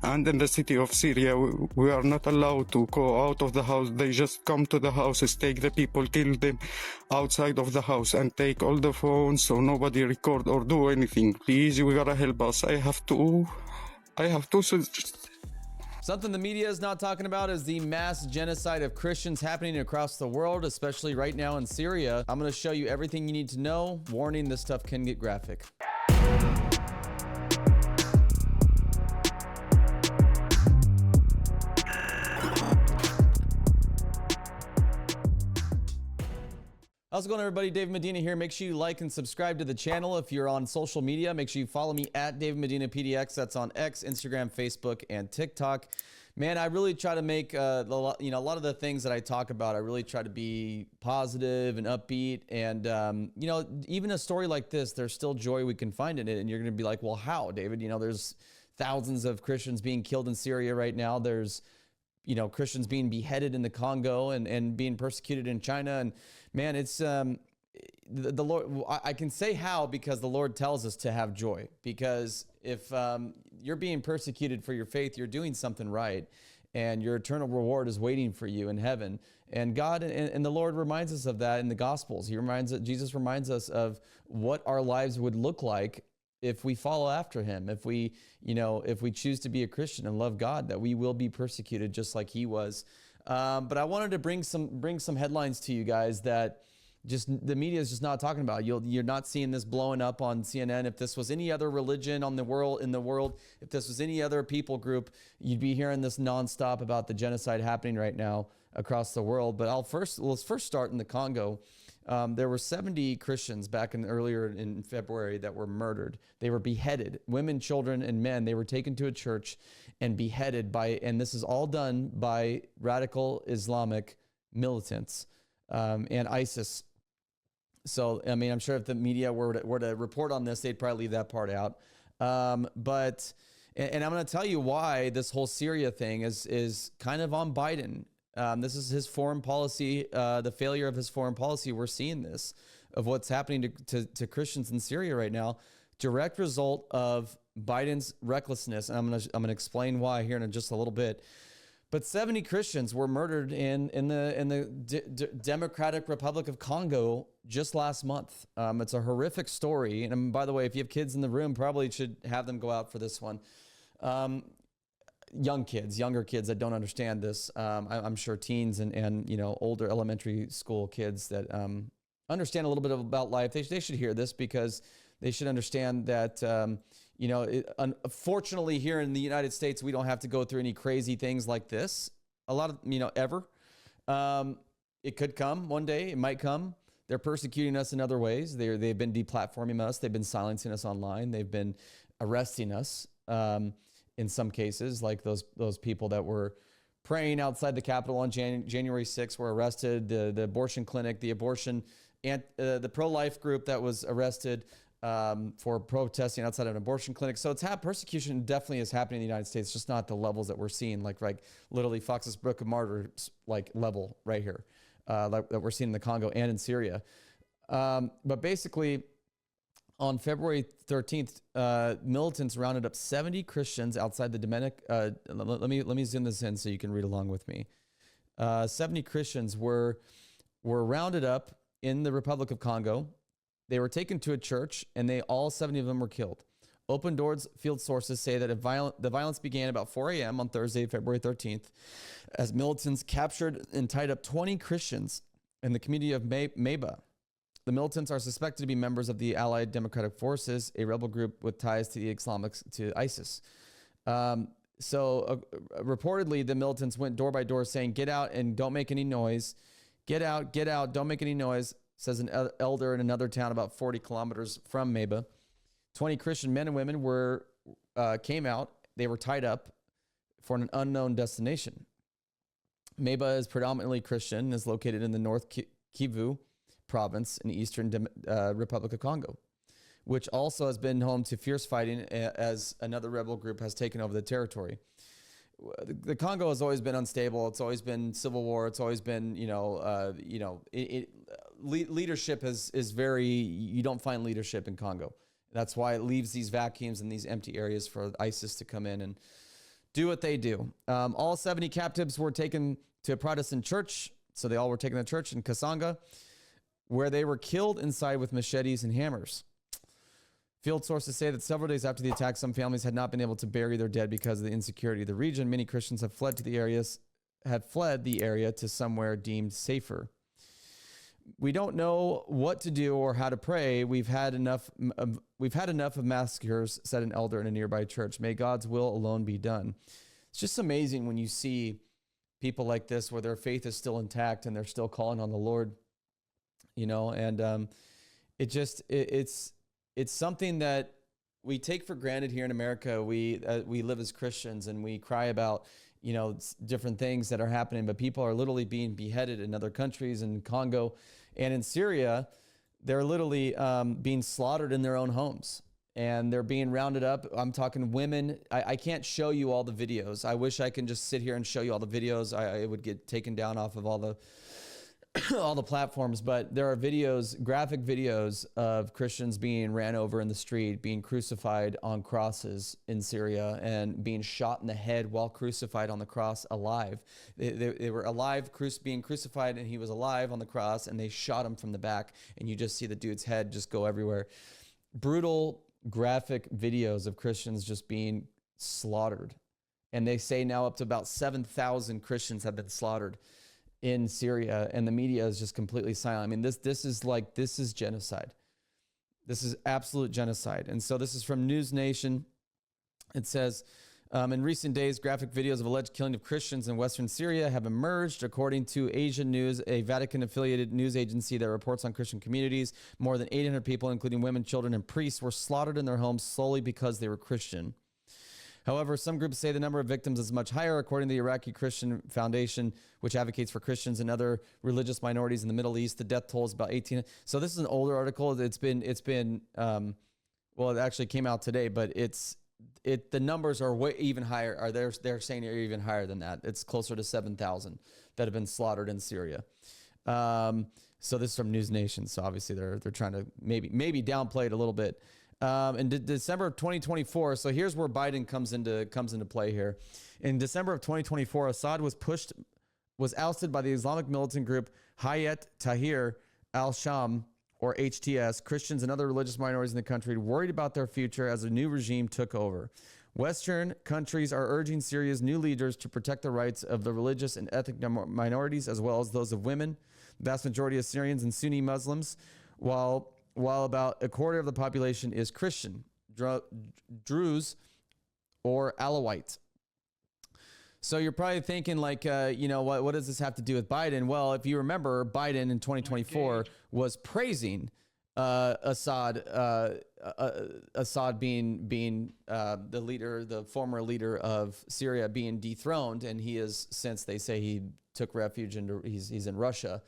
And in the city of Syria, we are not allowed to go out of the house. They just come to the houses, take the people, kill them outside of the house, and take all the phones so nobody record or do anything. Please, you gotta help us. I have to. Something the media is not talking about is the mass genocide of Christians happening across the world, especially right now in Syria. I'm going to show you everything you need to know. Warning, this stuff can get graphic. How's it going, everybody? David Medina here. Make sure you like and subscribe to the channel. If you're on social media, make sure you follow me at David Medina PDX. That's on X, Instagram, Facebook, and TikTok. Man, I really try to make a lot of the things that I talk about. I really try to be positive and upbeat. And even a story like this, there's still joy we can find in it. And you're going to be like, well, how, David? There's thousands of Christians being killed in Syria right now. There's Christians being beheaded in the Congo and being persecuted in China. And man, it's the Lord. I can say how because the Lord tells us to have joy. Because if you're being persecuted for your faith, you're doing something right, and your eternal reward is waiting for you in heaven. And God and the Lord reminds us of that in the Gospels. Jesus reminds us of what our lives would look like if we follow after him, if we choose to be a Christian and love God, that we will be persecuted just like he was. But I wanted to bring some headlines to you guys that just the media is just not talking about. You're not seeing this blowing up on CNN. If this was any other religion in the world, if this was any other people group, you'd be hearing this nonstop about the genocide happening right now across the world. But let's first start in the Congo. There were 70 Christians earlier in February that were murdered. They were beheaded, women, children, and men. They were taken to a church and beheaded and this is all done by radical Islamic militants and ISIS. So, I mean, I'm sure if the media were to report on this, they'd probably leave that part out. But I'm going to tell you why this whole Syria thing is kind of on Biden. This is his foreign policy, the failure of his foreign policy. We're seeing this, of what's happening to Christians in Syria right now. Direct result of Biden's recklessness. And I'm gonna explain why here in just a little bit. But 70 Christians were murdered in the Democratic Republic of Congo just last month. It's a horrific story. And by the way, if you have kids in the room, probably should have them go out for this one. Younger kids that don't understand this. I'm sure teens and older elementary school kids that understand a little bit about life. They should hear this because they should understand that unfortunately here in the United States we don't have to go through any crazy things like this. A lot of ever. It could come one day. It might come. They're persecuting us in other ways. They've been deplatforming us. They've been silencing us online. They've been arresting us. In some cases, like those people that were praying outside the Capitol on January 6th were arrested. The abortion clinic, the pro-life group that was arrested for protesting outside of an abortion clinic. So persecution definitely is happening in the United States, just not the levels that we're seeing, like literally Fox's Book of Martyrs level right here, that we're seeing in the Congo and in Syria. But basically, on February 13th, militants rounded up 70 Christians outside the Dominican. Let me zoom this in so you can read along with me. 70 Christians were rounded up in the Republic of Congo. They were taken to a church, and all 70 of them were killed. Open Doors field sources say that the violence began about 4 a.m. on Thursday, February 13th, as militants captured and tied up 20 Christians in the community of Meba. The militants are suspected to be members of the Allied Democratic Forces, a rebel group with ties to ISIS. Reportedly, the militants went door by door saying, "Get out and don't make any noise. Get out, don't make any noise," says an elder in another town about 40 kilometers from Meba. 20 Christian men and women came out. They were tied up for an unknown destination. Meba is predominantly Christian and is located in the North Kivu province in the Eastern Republic of Congo, which also has been home to fierce fighting as another rebel group has taken over the territory. The Congo has always been unstable. It's always been civil war. It's always been, leadership is very, you don't find leadership in Congo. That's why it leaves these vacuums and these empty areas for ISIS to come in and do what they do. All 70 captives were taken to a Protestant church. So they all were taken to church in Kasanga, where they were killed inside with machetes and hammers. Field sources say that several days after the attack, some families had not been able to bury their dead because of the insecurity of the region. Many Christians have fled the area to somewhere deemed safer. We don't know what to do or how to pray. We've had enough of massacres, said an elder in a nearby church. May God's will alone be done. It's just amazing when you see people like this where their faith is still intact and they're still calling on the Lord, and it's something that we take for granted here in America. We live as Christians and we cry about, different things that are happening, but people are literally being beheaded in other countries, in Congo and in Syria. They're literally being slaughtered in their own homes and they're being rounded up. I'm talking women. I can't show you all the videos. I wish I can just sit here and show you all the videos. It would get taken down off of all the all the platforms, but there are videos, graphic videos of Christians being ran over in the street, being crucified on crosses in Syria, and being shot in the head while crucified on the cross alive. They were alive, being crucified, and he was alive on the cross, and they shot him from the back, and you just see the dude's head just go everywhere. Brutal, graphic videos of Christians just being slaughtered. And they say now up to about 7,000 Christians have been slaughtered in Syria, and the media is just completely silent. I mean, this is genocide. This is absolute genocide. And so this is from News Nation. It says, in recent days, graphic videos of alleged killing of Christians in Western Syria have emerged. According to Asian News, a Vatican-affiliated news agency that reports on Christian communities, more than 800 people, including women, children, and priests, were slaughtered in their homes solely because they were Christian. However, some groups say the number of victims is much higher. According to the Iraqi Christian Foundation, which advocates for Christians and other religious minorities in the Middle East, the death toll is about 18. So this is an older article. It's been well, it actually came out today, but the numbers are way even higher. They're saying they're even higher than that. It's closer to 7,000 that have been slaughtered in Syria. So this is from News Nation. So obviously they're trying to maybe downplay it a little bit. In December of 2024, so here's where Biden comes into play here. In December of 2024, Assad was ousted by the Islamic militant group Hayat Tahrir al-Sham, or HTS. Christians and other religious minorities in the country worried about their future as a new regime took over. Western countries are urging Syria's new leaders to protect the rights of the religious and ethnic minorities, as well as those of women, the vast majority of Syrians and Sunni Muslims, while about a quarter of the population is Christian, Druze, or Alawite. So you're probably thinking what does this have to do with Biden? Well, if you remember, Biden in 2024 was praising Assad being the leader, the former leader of Syria, being dethroned, and he is, since they say he took refuge he's in Russia.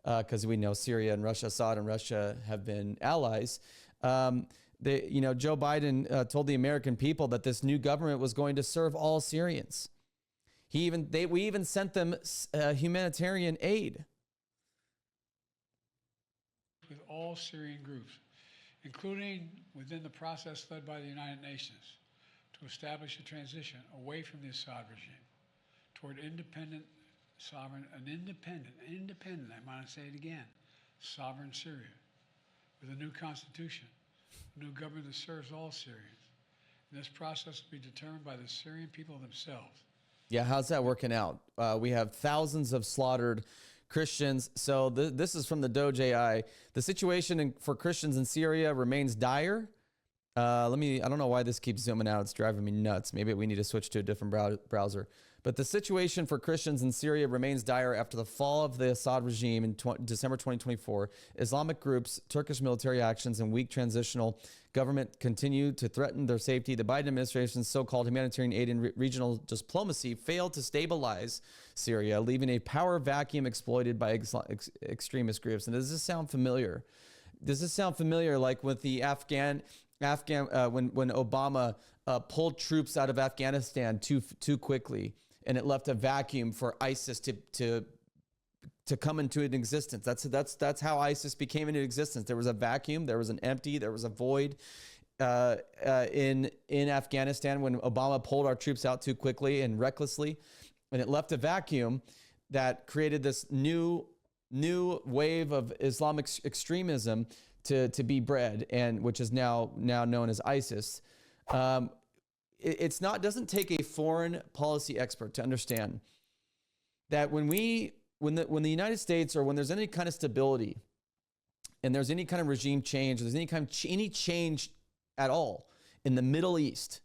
Because we know Syria and Russia, Assad and Russia have been allies. Joe Biden told the American people that this new government was going to serve all Syrians. We even sent them humanitarian aid. With all Syrian groups, including within the process led by the United Nations, to establish a transition away from the Assad regime toward independent, sovereign, independent, I want to say it again, sovereign Syria, with a new constitution, a new government that serves all Syrians. And this process will be determined by the Syrian people themselves. Yeah, how's that working out? We have thousands of slaughtered Christians. So this is from the Doge AI. The situation for Christians in Syria remains dire. I don't know why this keeps zooming out. It's driving me nuts. Maybe we need to switch to a different browser. But the situation for Christians in Syria remains dire after the fall of the Assad regime in December 2024. Islamic groups, Turkish military actions, and weak transitional government continue to threaten their safety. The Biden administration's so-called humanitarian aid and regional diplomacy failed to stabilize Syria, leaving a power vacuum exploited by extremist groups. And does this sound familiar? Does this sound familiar, like with the when Obama pulled troops out of Afghanistan too quickly, and it left a vacuum for ISIS to come into existence. That's how ISIS became into existence. There was a vacuum, there was an empty, there was a void in Afghanistan when Obama pulled our troops out too quickly and recklessly, and it left a vacuum that created this new wave of Islamic extremism to be bred, and which is now known as ISIS. It's not doesn't take a foreign policy expert to understand that when the United States, or when there's any kind of stability and there's any kind of regime change, or there's any change at all in the Middle East,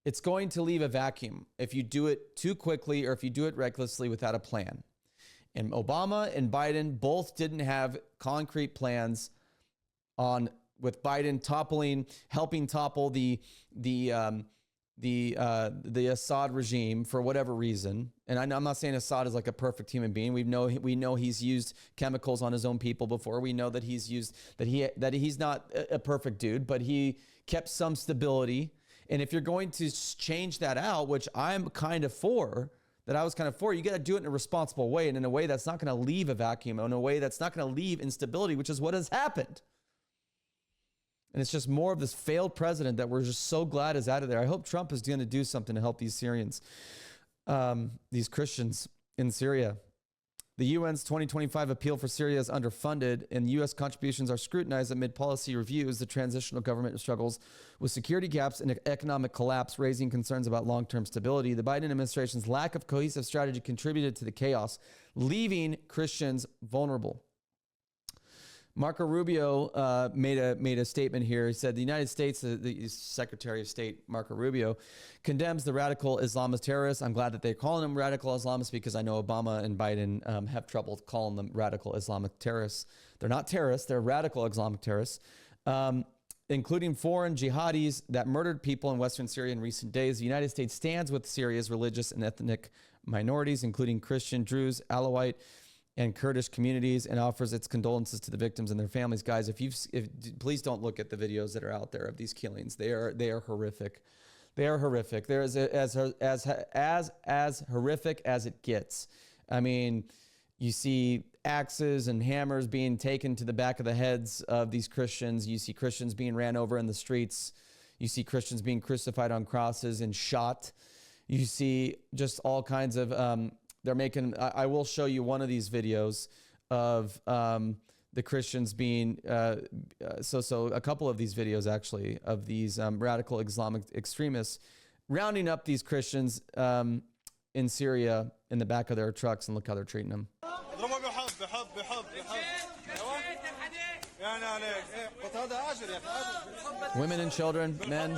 it's going to leave a vacuum if you do it too quickly or if you do it recklessly without a plan. And Obama and Biden both didn't have concrete plans with Biden helping topple the Assad regime for whatever reason. And I'm not saying Assad is like a perfect human being. We know he's used chemicals on his own people before. We know that he's not a perfect dude, but he kept some stability. And if you're going to change that out, which I'm kind of for, you got to do it in a responsible way, and in a way that's not going to leave a vacuum, in a way that's not going to leave instability, which is what has happened. And it's just more of this failed president that we're just so glad is out of there. I hope Trump is going to do something to help these Syrians, these Christians in Syria. The UN's 2025 appeal for Syria is underfunded, and U.S. contributions are scrutinized amid policy reviews. The transitional government struggles with security gaps and economic collapse, raising concerns about long-term stability. The Biden administration's lack of cohesive strategy contributed to the chaos, leaving Christians vulnerable. Marco Rubio made a statement here. He said the United States, the Secretary of State Marco Rubio, condemns the radical Islamist terrorists. I'm glad that they're calling them radical Islamists, because I know Obama and Biden have trouble calling them radical Islamic terrorists. They're not terrorists. They're radical Islamic terrorists, including foreign jihadis that murdered people in Western Syria in recent days. The United States stands with Syria's religious and ethnic minorities, including Christian, Druze, Alawite, and Kurdish communities, and offers its condolences to the victims and their families. Guys, please don't look at the videos that are out there of these killings. They are horrific. They are horrific. They're as horrific as it gets. I mean, you see axes and hammers being taken to the back of the heads of these Christians. You see Christians being ran over in the streets. You see Christians being crucified on crosses and shot. You see just all kinds of I will show you one of these videos of the Christians being, so a couple of these videos actually of these radical Islamic extremists rounding up these Christians in Syria in the back of their trucks, and look how they're treating them. Women and children, men.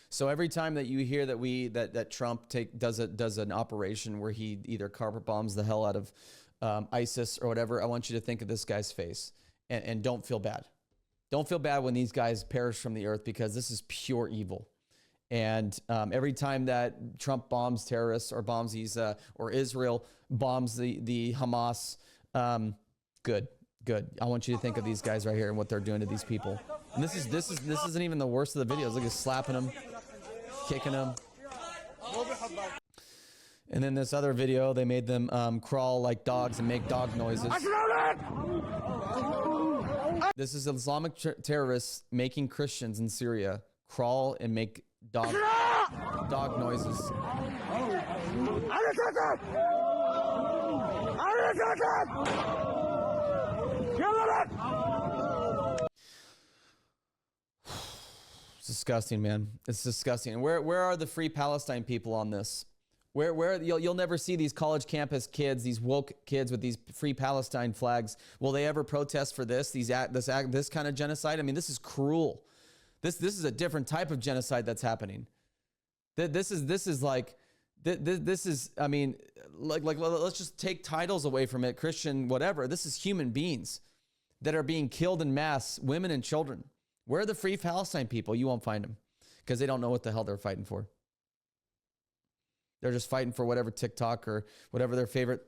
So every time that you hear that Trump does an operation where he either carpet bombs the hell out of ISIS or whatever, I want you to think of this guy's face and don't feel bad. Don't feel bad when these guys perish from the earth, because this is pure evil. And every time that Trump bombs terrorists or bombs these or Israel bombs the Hamas, good. I want you to think of these guys right here and what they're doing to these people. And this isn't even the worst of the videos. Look at slapping them, kicking them. And then this other video, they made them crawl like dogs and make dog noises. This is Islamic terrorists making Christians in Syria crawl and make dog noises. It's disgusting, man. It's disgusting. And where are the Free Palestine people on this? Where you'll never see these college campus kids, these woke kids with these Free Palestine flags. Will they ever protest for this kind of genocide? I mean, this is cruel. This is a different type of genocide that's happening. This is I mean, let's just take titles away from it, Christian, whatever. This is human beings that are being killed in mass, women and children. Where are the Free Palestine people? You won't find them, because they don't know what the hell they're fighting for. They're just fighting for whatever TikTok or whatever their favorite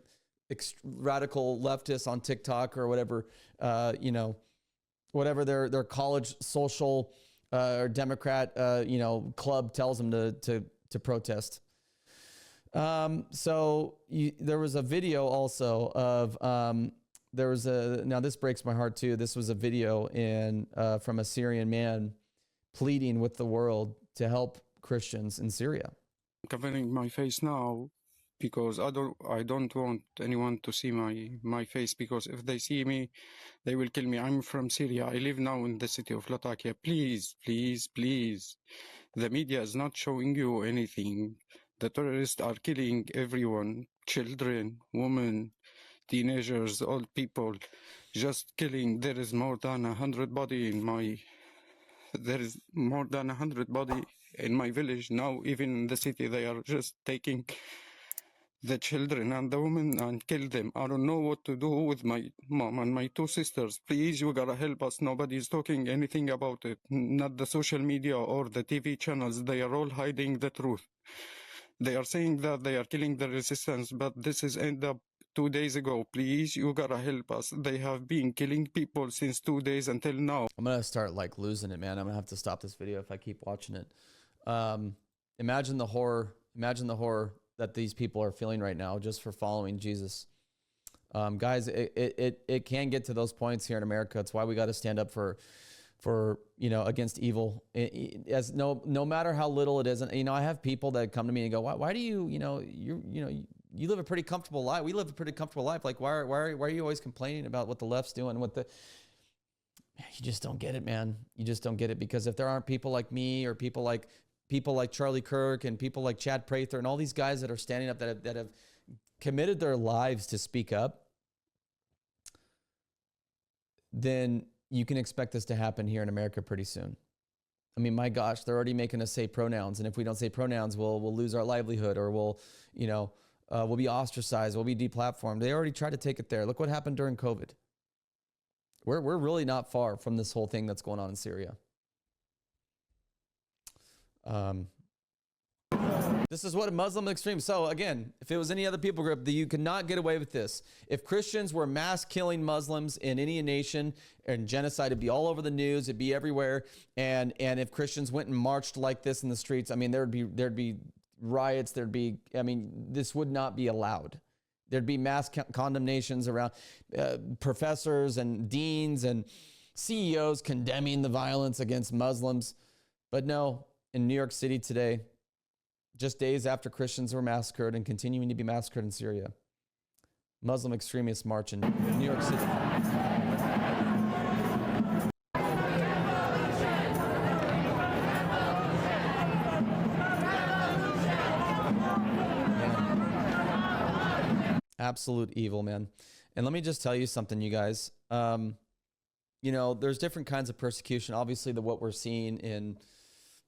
radical leftists on TikTok or whatever, whatever their college social or Democrat, club tells them to protest. So there was a video also of there was now this breaks my heart too. This was a video from a Syrian man pleading with the world to help Christians in Syria. Covering my face now because I don't want anyone to see my face, because if they see me, they will kill me. I'm from Syria. I live now in the city of Latakia. Please, please, please. The media is not showing you anything. The terrorists are killing everyone, children, women, teenagers, old people, just killing. There is more than 100 body in my village now. Even in the city, they are just taking the children and the women and kill them. I don't know what to do with my mom and my two sisters. Please, you gotta help us. Nobody's talking anything about it. Not the social media or the TV channels. They are all hiding the truth. They are saying that they are killing the resistance, but this is end up 2 days ago. Please, you gotta help us. They have been killing people since 2 days until now. I'm gonna start like losing it, man. I'm gonna have to stop this video if I keep watching it. Imagine the horror. Imagine the horror that these people are feeling right now just for following Jesus. Guys, it can get to those points here in America. It's why we got to stand up for against evil. As no matter how little it is. And I have people that come to me and go, why do you you live a pretty comfortable life. We live a pretty comfortable life. Like why are you always complaining about what the left's doing? You just don't get it, man. You just don't get it, because if there aren't people like me or people like Charlie Kirk and people like Chad Prather and all these guys that are standing up that have committed their lives to speak up, then you can expect this to happen here in America pretty soon. I mean, my gosh, they're already making us say pronouns, and if we don't say pronouns, we'll lose our livelihood, or we'll be ostracized, we'll be deplatformed. They already tried to take it there. Look what happened during COVID. We're really not far from this whole thing that's going on in Syria. This is what a Muslim extreme. So again, if it was any other people group, you could not get away with this. If Christians were mass killing Muslims in any nation, and genocide, it'd be all over the news, it'd be everywhere. And if Christians went and marched like this in the streets, I mean, there'd be riots. This would not be allowed. There'd be mass condemnations around professors and deans and CEOs condemning the violence against Muslims. But no, in New York City today, just days after Christians were massacred and continuing to be massacred in Syria, Muslim extremists march in New York City. Absolute evil, man. And let me just tell you something, you guys. There's different kinds of persecution. Obviously, what we're seeing in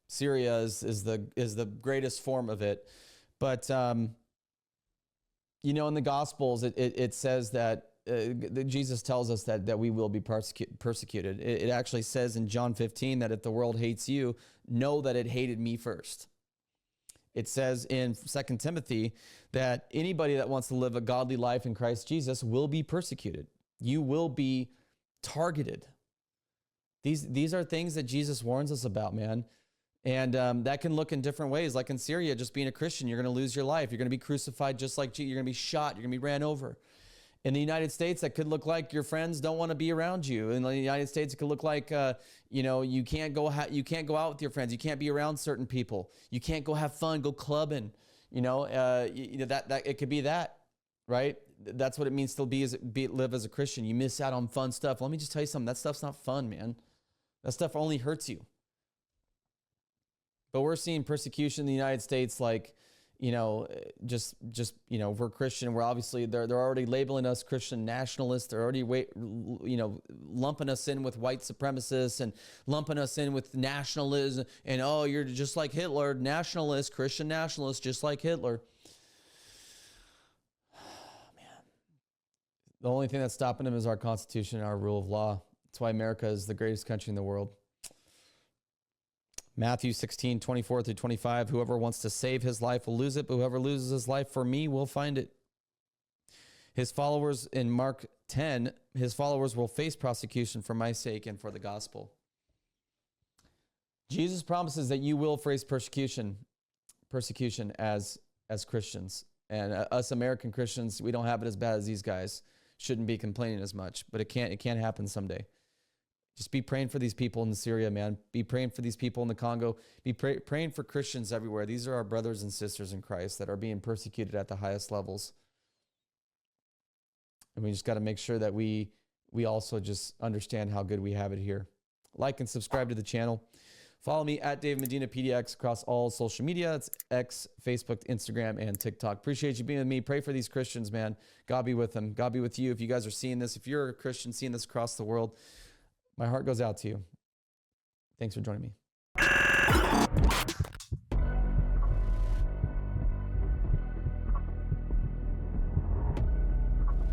Syria is the greatest form of it. But in the Gospels, it says that Jesus tells us that we will be persecuted. It actually says in John 15 that if the world hates you, know that it hated me first. It says in 2 Timothy that anybody that wants to live a godly life in Christ Jesus will be persecuted. You will be targeted. These are things that Jesus warns us about, man. And that can look in different ways. Like in Syria, just being a Christian, you're going to lose your life. You're going to be crucified just like Jesus. You're going to be shot. You're going to be ran over. In the United States, that could look like your friends don't want to be around you. In the United States, it could look like, you can't go out with your friends. You can't be around certain people. You can't go have fun, go clubbing. That it could be that, right? That's what it means to live as a Christian. You miss out on fun stuff. Let me just tell you something. That stuff's not fun, man. That stuff only hurts you. But we're seeing persecution in the United States, like, we're Christian. We're obviously, they're already labeling us Christian nationalists. They're already, lumping us in with white supremacists and lumping us in with nationalism. And, oh, you're just like Hitler, nationalist, Christian nationalist, just like Hitler. Man, the only thing that's stopping them is our Constitution and our rule of law. That's why America is the greatest country in the world. Matthew 16:24-25, whoever wants to save his life will lose it, but whoever loses his life for me will find it. His followers in Mark 10, his followers will face prosecution for my sake and for the gospel. Jesus promises that you will face persecution as Christians. And us American Christians, we don't have it as bad as these guys. shouldn't be complaining as much, but it can't happen someday. Just be praying for these people in Syria, man. Be praying for these people in the Congo. Be praying for Christians everywhere. These are our brothers and sisters in Christ that are being persecuted at the highest levels. And we just got to make sure that we also just understand how good we have it here. Like and subscribe to the channel. Follow me at David Medina PDX across all social media. It's X, Facebook, Instagram, and TikTok. Appreciate you being with me. Pray for these Christians, man. God be with them. God be with you. If you guys are seeing this, if you're a Christian seeing this across the world, my heart goes out to you. Thanks for joining me.